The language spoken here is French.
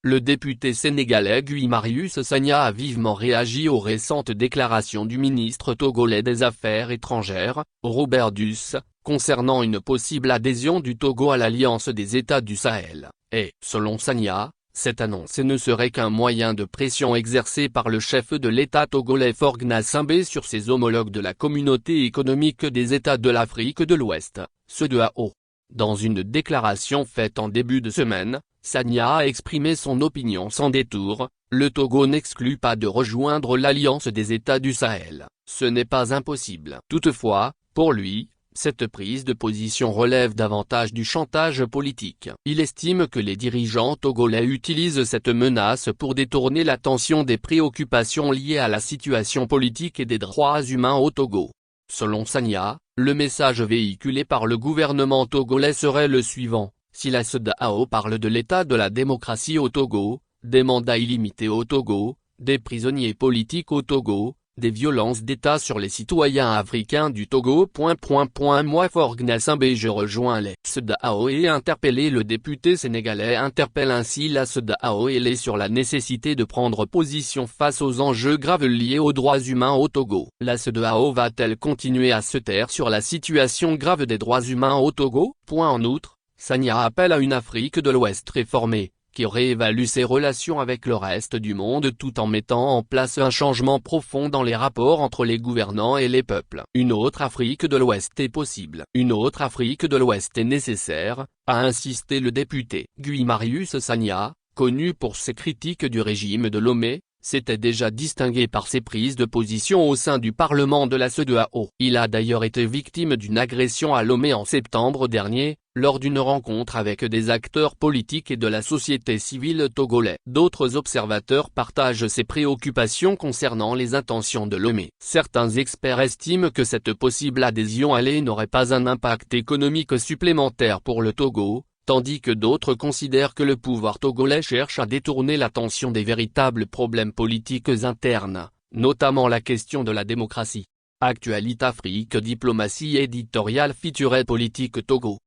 le député sénégalais Guy Marius Sagna a vivement réagi aux récentes déclarations du ministre togolais des Affaires étrangères, Robert Duss, concernant une possible adhésion du Togo à l'Alliance des États du Sahel, et, selon Sagna, cette annonce ne serait qu'un moyen de pression exercé par le chef de l'État togolais Faure Gnassingbé sur ses homologues de la Communauté économique des États de l'Afrique de l'Ouest, CEDEAO. Dans une déclaration faite en début de semaine, Sagna a exprimé son opinion sans détour: le Togo n'exclut pas de rejoindre l'Alliance des États du Sahel, ce n'est pas impossible. Toutefois, pour lui, cette prise de position relève davantage du chantage politique. Il estime que les dirigeants togolais utilisent cette menace pour détourner l'attention des préoccupations liées à la situation politique et des droits humains au Togo. Selon Sagna, le message véhiculé par le gouvernement togolais serait le suivant: si la CEDEAO parle de l'état de la démocratie au Togo, des mandats illimités au Togo, des prisonniers politiques au Togo, des violences d'État sur les citoyens africains du Togo. Moi Faure Gnassingbé je rejoins les CEDEAO et interpellé. Le député sénégalais interpelle ainsi la CEDEAO et les sur la nécessité de prendre position face aux enjeux graves liés aux droits humains au Togo. La CEDEAO va-t-elle continuer à se taire sur la situation grave des droits humains au Togo? En outre, Sagna appelle à une Afrique de l'Ouest réformée, qui réévalue ses relations avec le reste du monde tout en mettant en place un changement profond dans les rapports entre les gouvernants et les peuples. Une autre Afrique de l'Ouest est possible. Une autre Afrique de l'Ouest est nécessaire, a insisté le député. Guy Marius Sagna, connu pour ses critiques du régime de Lomé, s'était déjà distingué par ses prises de position au sein du Parlement de la CEDEAO. Il a d'ailleurs été victime d'une agression à Lomé en septembre dernier, lors d'une rencontre avec des acteurs politiques et de la société civile togolais. D'autres observateurs partagent ces préoccupations concernant les intentions de Lomé. Certains experts estiment que cette possible adhésion n'aurait pas un impact économique supplémentaire pour le Togo, tandis que d'autres considèrent que le pouvoir togolais cherche à détourner l'attention des véritables problèmes politiques internes, notamment la question de la démocratie. Actualité Afrique Diplomatie éditoriale featurette politique Togo.